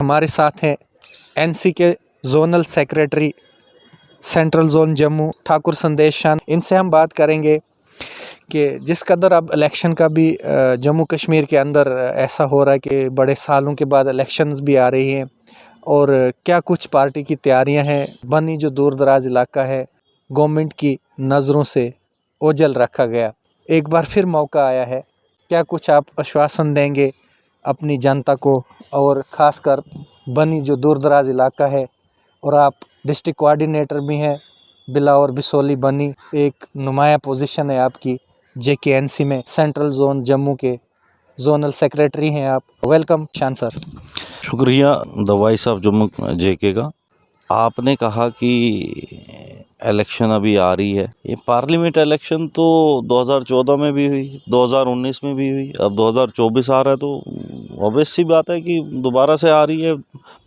हमारे साथ हैं एनसी के zonal secretary central zone Jammu Thakur संदेश शान। इनसे हम बात करेंगे कि जिस कदर अब इलेक्शन का भी जम्मू कश्मीर के अंदर ऐसा हो रहा है कि बड़े सालों के बाद इलेक्शंस भी आ रही हैं और क्या कुछ पार्टी की तैयारियां हैं। बनी जो दूर दराज इलाका है गवर्नमेंट की नज़रों से ओझल रखा गया, एक बार फिर मौका आया है। क्या कुछ आप आश्वासन देंगे अपनी जनता को, और ख़ासकर बनी जो दूर दराज इलाका है और आप डिस्ट्रिक्ट कोऑर्डिनेटर भी हैं बिलावर बिसोली बनी, एक नुमाया पोजीशन है आपकी JKNC में, सेंट्रल जोन जम्मू के जोनल सेक्रेटरी हैं आप। वेलकम शान सर। शुक्रिया the voice of Jammu JK का। आपने कहा कि इलेक्शन अभी आ रही है, ये पार्लियामेंट इलेक्शन तो 2014 में भी हुई, 2019 में भी हुई, अब 2024 आ रहा है, तो ऑब्वियस सी बात है कि दोबारा से आ रही है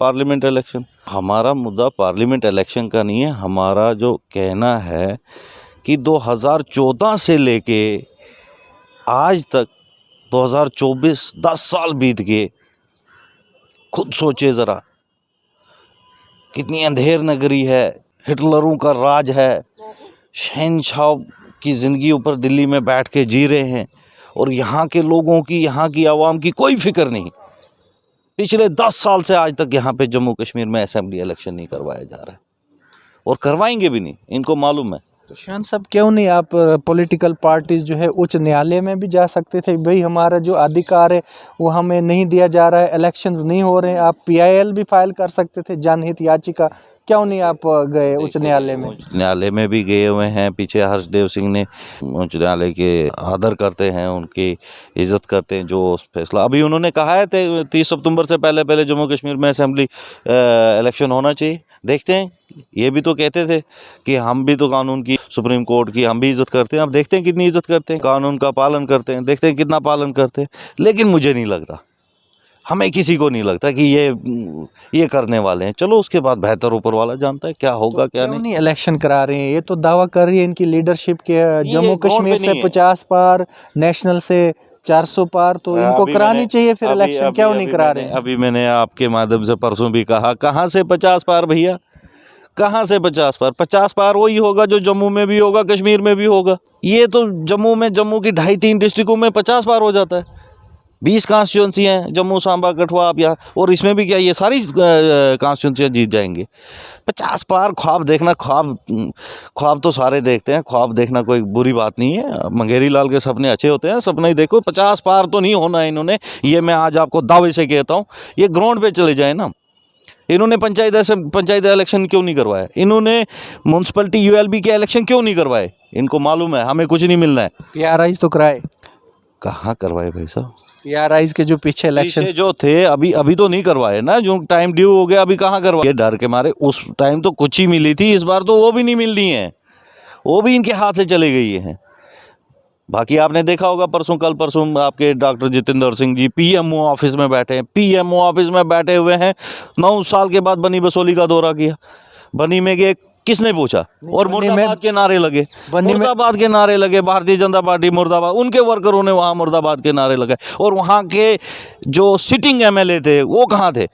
पार्लियामेंट इलेक्शन। हमारा मुद्दा पार्लियामेंट इलेक्शन का नहीं है, हमारा जो कहना है कि 2014 से लेके आज तक 2024 10 साल बीत गए। खुद सोचे ज़रा, कितनी अंधेर नगरी है, हिटलरों का राज है, शहंशाह की ज़िंदगी ऊपर दिल्ली में बैठ के जी रहे हैं और यहाँ के लोगों की, यहाँ की आवाम की कोई फिक्र नहीं। पिछले 10 साल से आज तक यहाँ पे जम्मू कश्मीर में असेंबली इलेक्शन नहीं करवाया जा रहा है और करवाएंगे भी नहीं, इनको मालूम है। तो शान साहब, क्यों नहीं आप पॉलिटिकल पार्टीज जो है उच्च न्यायालय में भी जा सकते थे? भाई हमारा जो अधिकार है वो हमें नहीं दिया जा रहा है, इलेक्शंस नहीं हो रहे हैं, आप PIL भी फाइल कर सकते थे, जनहित याचिका। क्यों नहीं आप गए उच्च न्यायालय में? उच्च न्यायालय में भी गए हुए हैं। पीछे हर्षदेव सिंह ने उच्च न्यायालय के आदर करते हैं, उनकी इज्जत करते हैं जो फैसला अभी उन्होंने कहा है 30 सितंबर से पहले जम्मू कश्मीर में असेंबली इलेक्शन होना चाहिए। देखते हैं, ये भी तो कहते थे कि हम भी तो कानून की, सुप्रीम कोर्ट की हम भी इज्जत करते हैं। अब देखते हैं कितनी इज्जत करते हैं, कानून का पालन करते हैं, देखते हैं कितना पालन करते हैं। लेकिन मुझे नहीं लगता, हमें किसी को नहीं लगता कि ये करने वाले हैं। चलो उसके बाद बेहतर ऊपर वाला जानता है क्या होगा, क्या नहीं। इलेक्शन करा रहे हैं, ये तो दावा कर रही है इनकी लीडरशिप के जम्मू कश्मीर से 50 पार, नेशनल से 400 पार, तो इनको करानी चाहिए फिर इलेक्शन। क्यों नहीं करा रहे हैं? अभी मैंने आपके माध्यम से परसों भी कहा, कहाँ से 50 पार भैया, कहाँ से 50 पार? 50 पार वही होगा जो जम्मू में भी होगा, कश्मीर में भी होगा। ये तो जम्मू की 2.5-3 डिस्ट्रिक्टों में 50 पार हो जाता है। 20 कॉन्स्टिट्यूंसी हैं, जम्मू सांबा कठुआ, आप यहाँ, और इसमें भी क्या ये सारी कॉन्स्टिट्यूंसियाँ जीत जाएंगे? 50 पार ख्वाब देखना, ख्वाब तो सारे देखते हैं, ख्वाब देखना कोई बुरी बात नहीं है। मंगेरी लाल के सपने अच्छे होते हैं, सपने ही देखो। 50 पार तो नहीं होना है इन्होंने, ये मैं आज आपको दावे से कहता हूँ। ये ग्राउंड पे चले जाए ना। इन्होंने पंचायत इलेक्शन क्यों नहीं करवाए? इन्होंने म्यूनसिपलिटी ULB के इलेक्शन क्यों नहीं करवाए? इनको मालूम है हमें कुछ नहीं मिलना है। PRIs तो कराए, कहाँ करवाए भाई साहब? PRIs के जो पीछे इलेक्शन जो थे अभी तो नहीं करवाए ना, जो टाइम ड्यू हो गया, अभी कहाँ करवाए? ये डर के मारे, उस टाइम तो कुछ ही मिली थी, इस बार तो वो भी नहीं मिलनी है, वो भी इनके हाथ से चले गई है। बाकी आपने देखा होगा कल परसों आपके doctor Jitendra Singh ji PMO office में बैठे हैं, PMO ऑफिस में बैठे हुए हैं। 9 साल के बाद बनी बसोली का दौरा किया, बनी में गए, किसने पूछा? और मुर्दाबाद के नारे लगे, मुर्दाबाद के नारे लगे, भारतीय जनता पार्टी मुर्दाबाद, उनके वर्करों ने वहाँ मुर्दाबाद के नारे लगाए। और वहाँ के जो सिटिंग MLA थे वो कहाँ थे?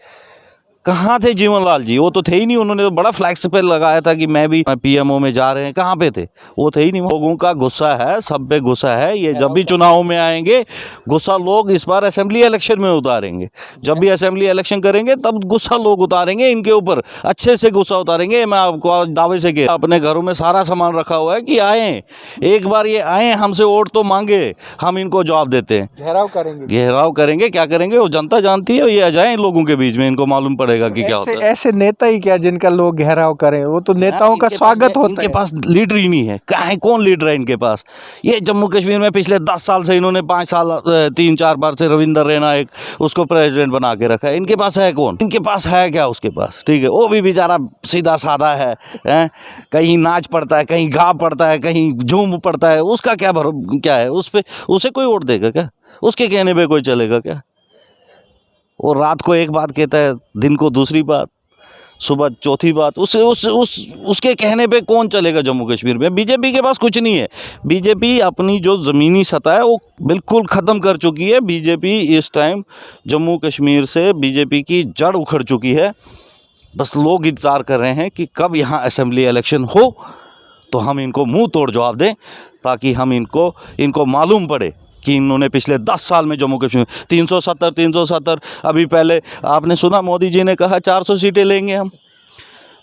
कहाँ थे जीवन लाल जी? वो तो थे ही नहीं। उन्होंने तो बड़ा फ्लैक्स पे लगाया था कि मैं भी PMO में जा रहे हैं, कहाँ पे थे? वो थे ही नहीं। लोगों का गुस्सा है, सब पे गुस्सा है। ये जब भी चुनाव में आएंगे गुस्सा लोग इस बार असेंबली इलेक्शन में उतारेंगे। जब भी असेंबली इलेक्शन करेंगे तब गुस्सा लोग उतारेंगे इनके ऊपर, अच्छे से गुस्सा उतारेंगे। मैं आपको दावे से कह, अपने घरों में सारा सामान रखा हुआ है कि आए, एक बार ये आए, हमसे वोट तो मांगे, हम इनको जवाब देते हैं। घेराव करेंगे, क्या करेंगे वो जनता जानती है। ये आ जाए लोगों के बीच में, इनको मालूम पड़ेगा कि क्या होता है। ऐसे नेता ही क्या जिनका लोग घेराव करें? वो तो नेताओं का स्वागत होता है। इनके पास लीडर ही नहीं है। कहाँ है, कौन लीडर है इनके पास? ये जम्मू कश्मीर में पिछले 10 साल से इन्होंने 5 साल 3-4 बार से रविंदर रैना एक उसको प्रेसिडेंट बना के रखा है। इनके पास है कौन? इनके पास है क्या उसके पास? ठीक है, वो भी बेचारा सीधा साधा है, कहीं नाच पड़ता है, कहीं गा पड़ता है, कहीं झूम पड़ता है। उसका क्या है? उसे कोई वोट देगा क्या? उसके कहने पे कोई चलेगा क्या? और रात को एक बात कहता है, दिन को दूसरी बात। सुबह चौथी बात उसके कहने पे कौन चलेगा जम्मू कश्मीर में। बीजेपी के पास कुछ नहीं है। बीजेपी अपनी जो ज़मीनी सतह है वो बिल्कुल ख़त्म कर चुकी है। बीजेपी इस टाइम जम्मू कश्मीर से बीजेपी की जड़ उखड़ चुकी है। बस लोग इंतज़ार कर रहे हैं कि कब यहाँ असेंबली इलेक्शन हो तो हम इनको मुंह तोड़ जवाब दें, ताकि हम इनको मालूम पड़े कि इन्होंने पिछले 10 साल में जम्मू कश्मीर 370 अभी पहले आपने सुना मोदी जी ने कहा 400 सीटें लेंगे हम,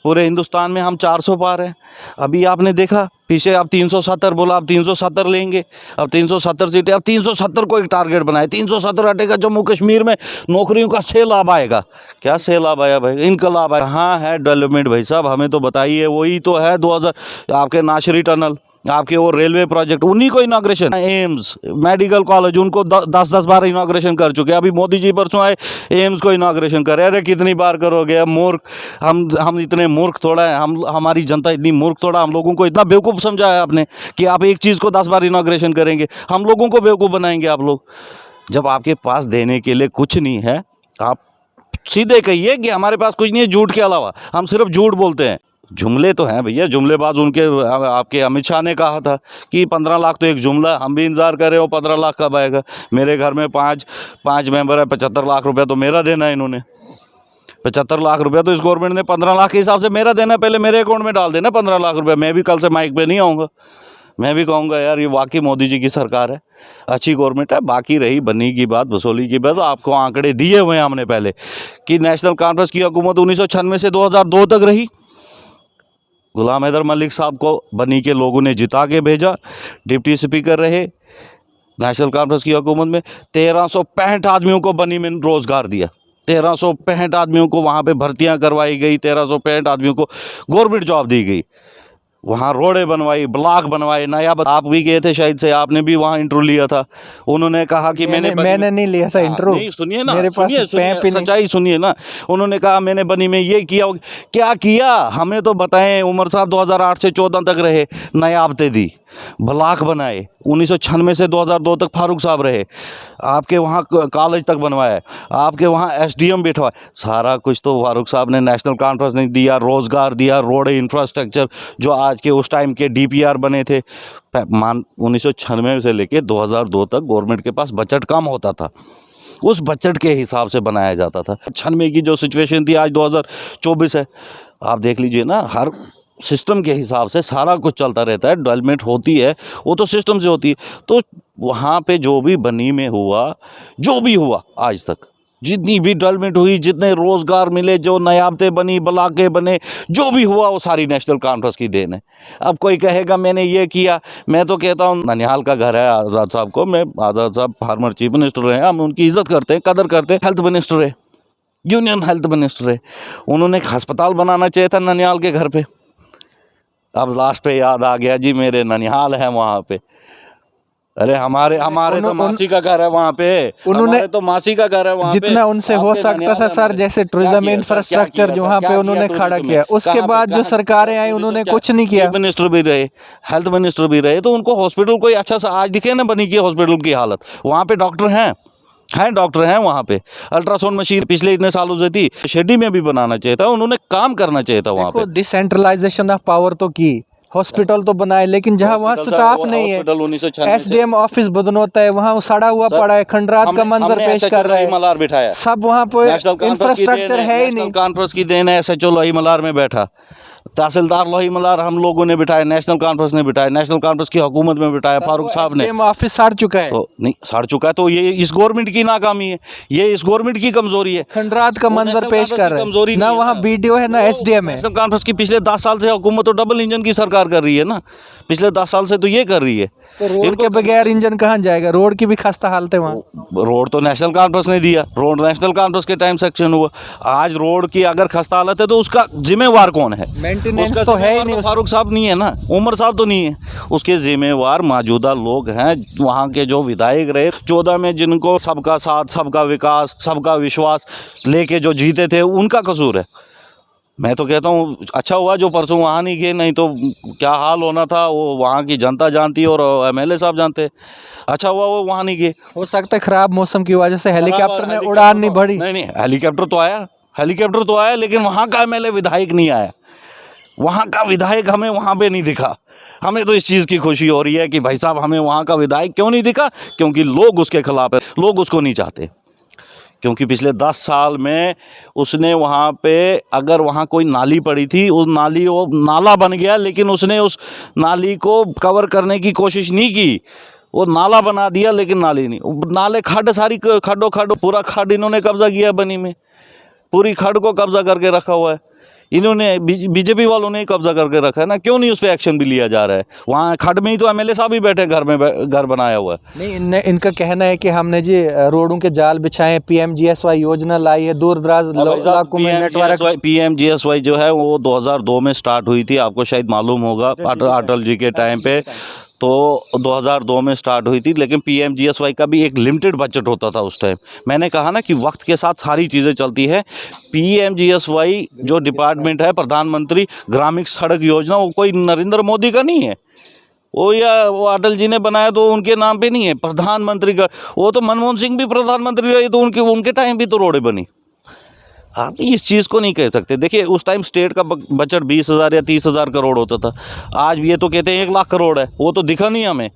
पूरे हिंदुस्तान में हम 400 पार हैं। अभी आपने देखा पीछे अब 370 बोला, अब 370 लेंगे, अब 370 सीटें, अब 370 को एक टारगेट बनाए। 370 हटेगा जम्मू कश्मीर में नौकरियों का सैलाब आएगा। क्या सैलाब आया भाई, इनकलाब आया। कहाँ है डेवलपमेंट भाई साहब, हमें तो बताइए। वही तो है 2000 आपके नाशरी टनल, आपके वो रेलवे प्रोजेक्ट, उन्हीं को इनाग्रेशन, एम्स मेडिकल कॉलेज, उनको 10-10 बार इनाग्रेशन कर चुके हैं। अभी मोदी जी परसों आए, एम्स को इनाग्रेशन करे। अरे कितनी बार करोगे, अब मूर्ख हम इतने मूर्ख थोड़ा है, हमारी जनता इतनी मूर्ख थोड़ा, हम लोगों को इतना बेवकूफ़ समझाया आपने कि आप एक चीज़ को 10 बार इनाग्रेशन करेंगे, हम लोगों को बेवकूफ़ बनाएंगे आप लोग। जब आपके पास देने के लिए कुछ नहीं है, आप सीधे कहिए कि हमारे पास कुछ नहीं है, झूठ के अलावा हम सिर्फ झूठ बोलते हैं। जुमले तो हैं भैया, जुमलेबाज उनके आपके अमित शाह ने कहा था कि 15 लाख तो एक जुमला, हम भी इंतज़ार कर रहे हो 15 लाख कब आएगा। मेरे घर में पाँच मेंबर है, 75 लाख रुपया तो मेरा देना है इन्होंने। 75 लाख रुपया तो इस गवर्नमेंट ने 15 लाख के हिसाब से मेरा देना, पहले मेरे अकाउंट में डाल देना 15 लाख रुपया। मैं भी कल से माइक पे नहीं आऊँगा, मैं भी कहूँगा यार ये वाकई मोदी जी की सरकार है, अच्छी गवर्नमेंट है। बाकी रही बनी की बात, वसूली की बात, आपको आंकड़े दिए हुए हैं हमने पहले कि नेशनल कॉन्फ्रेंस की हुकूमत 1996 से 2002 तक रही। गुलाम हैदर मलिक साहब को बनी के लोगों ने जिता के भेजा, डिप्टी स्पीकर रहे नेशनल कॉन्फ्रेंस की हुकूमत में। 1365 आदमियों को बनी में रोज़गार दिया, 1365 आदमियों को वहाँ पे भर्तियाँ करवाई गई, 1365 आदमियों को गवर्नमेंट जॉब दी गई। वहाँ रोडें बनवाई, ब्लॉक बनवाए, नया आप भी गए थे शायद से, आपने भी वहाँ इंटरव्यू लिया था। उन्होंने कहा कि मैंने नहीं लिया था इंटरव्यू। नहीं सुनिए ना, मेरे पास सच्चाई सुनिए ना। उन्होंने कहा मैंने बनी में ये किया, क्या किया हमें तो बताएं। उमर साहब 2008 से 14 तक रहे, नायाबते दी, ब्लॉक बनाए। 1996 से 2002 तक फारूक साहब रहे, आपके वहाँ कॉलेज तक बनवाया, आपके वहाँ SDM बिठवाए, सारा कुछ तो फारूक साहब ने। नेशनल कॉन्फ्रेंस ने दिया, रोज़गार दिया, रोड इंफ्रास्ट्रक्चर जो आज के उस टाइम के DPR बने थे। 1996 से लेके 2002 तक गवर्नमेंट के पास बजट कम होता था, उस बजट के हिसाब से बनाया जाता था। 96 की जो सिचुएशन थी, आज 2024 है, आप देख लीजिए ना। हर सिस्टम के हिसाब से सारा कुछ चलता रहता है, डेवलपमेंट होती है वो तो सिस्टम से होती है। तो वहाँ पे जो भी बनी में हुआ, जो भी हुआ आज तक, जितनी भी डेवलपमेंट हुई, जितने रोज़गार मिले, जो नयाबतें बनी, ब्लॉकें बने, जो भी हुआ वो सारी नेशनल कॉन्फ्रेंस की देन है। अब कोई कहेगा मैंने ये किया, मैं तो कहता हूँ ननिहाल का घर है आज़ाद साहब को, मैं आज़ाद साहब फार्मर चीफ मिनिस्टर रहे, हम उनकी इज़्ज़त करते हैं, कदर करते हैं। हेल्थ मिनिस्टर है, यूनियन हेल्थ मिनिस्टर है, उन्होंने एक अस्पताल बनाना चाहिए था ननिहाल के घर पे। अब लास्ट पे याद आ गया जी मेरे ननिहाल है वहाँ पे। अरे हमारे तो मासी का घर है वहाँ पे, उन्होंने तो मासी का घर है वहाँ पे। जितना उनसे हो सकता था सर, जैसे टूरिज्म इंफ्रास्ट्रक्चर जो वहाँ पे उन्होंने खड़ा किया, उसके बाद जो सरकारें आई उन्होंने कुछ नहीं किया। मिनिस्टर भी रहे, हेल्थ मिनिस्टर भी रहे, तो उनको हॉस्पिटल कोई अच्छा सा आज दिखे ना बनी की हॉस्पिटल की हालत। वहाँ पे डॉक्टर हैं डॉक्टर हैं वहाँ पे। अल्ट्रासाउंड मशीन पिछले इतने सालों से थी, शेडी में भी बनाना चाहिए था, उन्होंने काम करना चाहिए था वहाँ पे। डिसेंट्रलाइजेशन ऑफ पावर तो की, हॉस्पिटल तो बनाए, लेकिन जहाँ वहाँ स्टाफ नहीं है, SDM ऑफिस बदनोता है, वहाँ वो सड़ा हुआ पड़ा है, खंडरात का मंजर पेश कर रहा है, मलार बिठाया सब वहाँ पे इंफ्रास्ट्रक्चर है ही नहीं। कॉन्फ्रेंस की देन है, SHO लोही मलार में बैठा, तहसीलदार लोही मलार हम लोगों ने बिठाया, नेशनल कॉन्फ्रेंस ने बिठाया, नेशनल कॉन्फ्रेंस की हुकूमत में बिठाया फारूक साहब ने। ऑफिस सड़ चुका है, तो नहीं सड़ चुका है, तो ये इस गवर्नमेंट की नाकामी है, ये इस गवर्नमेंट की कमजोरी है। खंडरात का मंजर पेश कर रहा है, ना वहाँ BDO है ना SDM है। नेशनल कॉन्फ्रेंस की पिछले 10 साल से हुकूमत तो डबल इंजन की सरकार कर रही है ना, पिछले 10 साल से तो ये कर रही है। तो रोड के बगैर इंजन कहाँ जाएगा, रोड की भी खस्ता हालत है वहाँ। रोड तो नेशनल कॉन्फ्रेंस ने दिया, रोड नेशनल कॉन्फ्रेंस के टाइम सेक्शन हुआ। आज रोड की अगर खस्ता हालत है तो उसका जिम्मेवार कौन है? मेंटेनेंस तो है ही नहीं, फारूक साहब नहीं है ना, उमर साहब तो नहीं है, उसके जिम्मेवार मौजूदा लोग हैं, वहाँ के जो विधायक रहे 14 में, जिनको सबका साथ, सबका विकास, सबका विश्वास लेके जो जीते थे, उनका कसूर है। मैं तो कहता हूँ अच्छा हुआ जो परसों वहाँ नहीं गए, नहीं तो क्या हाल होना था वो वहाँ की जनता जानती है और MLA साहब जानते। अच्छा हुआ वो वहाँ नहीं गए। हो सकता है खराब मौसम की वजह से हेलीकॉप्टर ने उड़ान नहीं भरी। नहीं हेलीकॉप्टर तो आया, हेलीकॉप्टर तो आया लेकिन वहाँ का एमएलए विधायक नहीं आया, वहाँ का विधायक हमें वहाँ पे नहीं दिखा। हमें तो इस चीज़ की खुशी हो रही है कि भाई साहब हमें वहाँ का विधायक क्यों नहीं दिखा, क्योंकि लोग उसके खिलाफ है, लोग उसको नहीं चाहते। क्योंकि पिछले 10 साल में उसने वहाँ पे, अगर वहाँ कोई नाली पड़ी थी, उस नाली, वो नाला बन गया लेकिन उसने उस नाली को कवर करने की कोशिश नहीं की। वो नाला बना दिया लेकिन नाली नहीं, नाले खड्ड, सारी खड्डो पूरा खड्ड इन्होंने कब्जा किया है बनी में, पूरी खड्ड को कब्जा करके रखा हुआ है इन्होंने, बीजेपी वालों ने ही कब्जा करके रखा है ना। क्यों नहीं उस पर एक्शन भी लिया जा रहा है? वहाँ खड्ड में ही तो एमएलए साहब ही बैठे हैं, घर में घर बनाया हुआ है। नहीं, इनका कहना है कि हमने जी रोडों के जाल बिछाए, पीएमजीएसवाई योजना लाई है, दूर दराज इलाकों में नेटवर्क। पीएमजीएसवाई जो है वो 2002 में स्टार्ट हुई थी, आपको शायद मालूम होगा, अटल जी के टाइम पे, तो 2002 में स्टार्ट हुई थी। लेकिन पीएमजीएसवाई का भी एक लिमिटेड बजट होता था उस टाइम। मैंने कहा ना कि वक्त के साथ सारी चीज़ें चलती हैं। पीएमजीएसवाई जो डिपार्टमेंट है, प्रधानमंत्री ग्रामीण सड़क योजना, वो कोई नरेंद्र मोदी का नहीं है, वो या वो अटल जी ने बनाया तो उनके नाम पे नहीं है, प्रधानमंत्री का। वो तो मनमोहन सिंह भी प्रधानमंत्री रहे तो उनके टाइम भी तो रोडें बनी। आप इस चीज़ को नहीं कह सकते। देखिए उस टाइम स्टेट का बजट 20,000 या 30,000 करोड़ होता था, आज ये तो कहते हैं 1 लाख करोड़ है। वो तो दिखा नहीं हमें,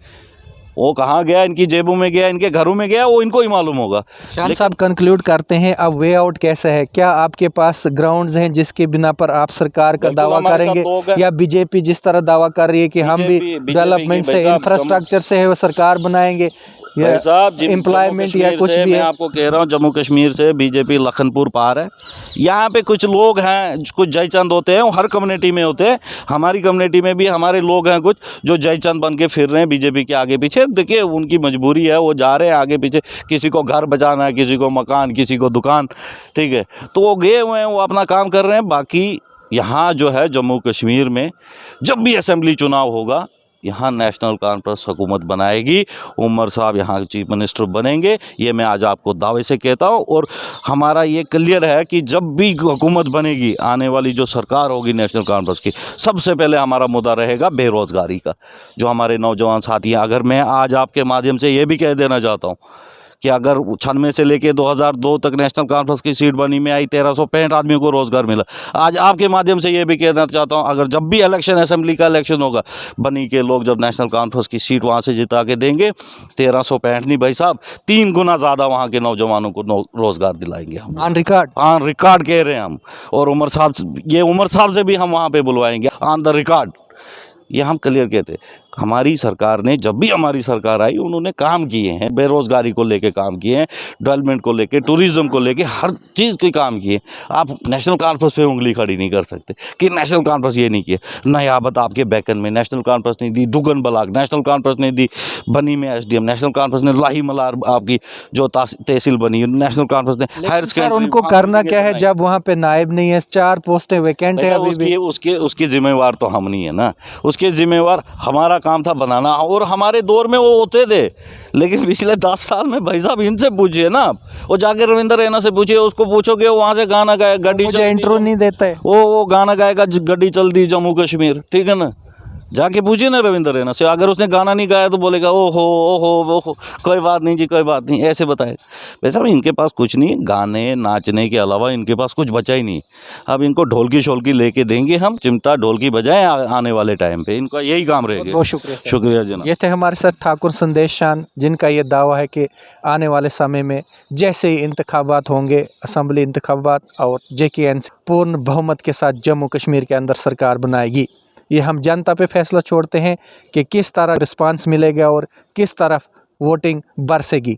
वो कहाँ गया, इनकी जेबों में गया, इनके घरों में गया, वो इनको ही मालूम होगा। शान साहब कंक्लूड करते हैं, अब वे आउट कैसे है? क्या आपके पास ग्राउंड्स हैं जिसके बिना पर आप सरकार का दावा करेंगे, या बीजेपी जिस तरह दावा कर रही है कि हम भी डेवलपमेंट से, इंफ्रास्ट्रक्चर से है वो सरकार बनाएंगे, एम्प्लॉयमेंट या कुछ भी? मैं आपको कह रहा हूँ, जम्मू कश्मीर से बीजेपी लखनपुर पार है। यहाँ पे कुछ लोग हैं, कुछ जयचंद होते हैं, वो हर कम्युनिटी में होते हैं। हमारी कम्युनिटी में भी हमारे लोग हैं कुछ जो जयचंद बन के फिर रहे हैं बीजेपी के आगे पीछे। देखिए उनकी मजबूरी है, वो जा रहे हैं आगे पीछे, किसी को घर बचाना है, किसी को मकान, किसी को दुकान, ठीक है, तो वो गए हुए हैं, वो अपना काम कर रहे हैं। बाकी यहाँ जो है जम्मू कश्मीर में जब भी असेंबली चुनाव होगा, यहाँ नेशनल कॉन्फ्रेंस हुकूमत बनाएगी, उमर साहब यहाँ चीफ मिनिस्टर बनेंगे, ये मैं आज आपको दावे से कहता हूँ। और हमारा ये क्लियर है कि जब भी हुकूमत बनेगी, आने वाली जो सरकार होगी नेशनल कॉन्फ्रेंस की, सबसे पहले हमारा मुद्दा रहेगा बेरोज़गारी का, जो हमारे नौजवान साथी हैं। अगर मैं आज आपके माध्यम से ये भी कह देना चाहता हूँ कि अगर 96 से लेके 2002 तक नेशनल कॉन्फ्रेंस की सीट बनी में आई, 1365 आदमियों को रोज़गार मिला। आज आपके माध्यम से ये भी कहना चाहता हूँ, अगर जब भी इलेक्शन, असेंबली का इलेक्शन होगा, बनी के लोग जब नेशनल कॉन्फ्रेंस की सीट वहाँ से जिता के देंगे, 1365 नहीं भाई साहब, 3 गुना ज़्यादा वहाँ के नौजवानों को रोज़गार दिलाएंगे हम, ऑन रिकॉर्ड। ऑन रिकॉर्ड कह रहे हैं हम। और उमर साहब से भी हम वहाँ पर बुलवाएंगे, ऑन द रिकॉर्ड। ये हम क्लियर कहते हैं। हमारी सरकार ने, जब भी हमारी सरकार आई, उन्होंने काम किए हैं, बेरोज़गारी को लेके काम किए हैं, डेवलपमेंट को लेके, टूरिज़्म को लेके, हर चीज़ के काम किए। आप नेशनल कॉन्फ्रेंस पे उंगली खड़ी नहीं कर सकते कि नेशनल कॉन्फ्रेंस ये नहीं किया। नयाबत आपके बैकन में नेशनल कॉन्फ्रेंस नहीं दी, डुगन बलाक नेशनल कॉन्फ्रेंस नहीं दी, बनी में एसडीएम नेशनल कॉन्फ्रेंस ने, लाही मलार आपकी जो तहसील बनी नेशनल कॉन्फ्रेंस ने, हायर सर उनको करना क्या है जब वहाँ पे नायब नहीं है, 4 पोस्टें वैकेंट है अभी भी? उसके जिम्मेवार तो हम नहीं है ना, उसके जिम्मेवार हमारा काम था बनाना। और हमारे दौर में वो होते थे, लेकिन पिछले 10 साल में भाई साहब इनसे पूछिए ना आप, वो जाके रविंद्र रैना से पूछिए, उसको पूछोगे वो वहाँ से गाना गाए, गड्डी मुझे इंट्रो नहीं देता है, वो गाना गाएगा, गड्डी चलती जम्मू कश्मीर, ठीक है ना। जाके पूछिए ना रविंद्र रैना से, अगर उसने गाना नहीं गाया तो बोलेगा ओहो कोई बात नहीं जी, कोई बात नहीं, ऐसे बताए। वैसे इनके पास कुछ नहीं, गाने नाचने के अलावा इनके पास कुछ बचा ही नहीं। अब इनको ढोलकी शोलकी लेके देंगे हम, चिमटा ढोलकी बजाएं आने वाले टाइम पे, इनका यही काम रहेगा। बहुत शुक्रिया जनाब। ये थे हमारे साथ ठाकुर संदेश शान, जिनका ये दावा है कि आने वाले समय में जैसे ही इंतखाबात होंगे, असम्बली इंतखाबात, और JKN पूर्ण बहुमत के साथ जम्मू कश्मीर के अंदर सरकार बनाएगी। ये हम जनता पे फैसला छोड़ते हैं कि किस तरह रिस्पांस मिलेगा और किस तरफ वोटिंग बरसेगी।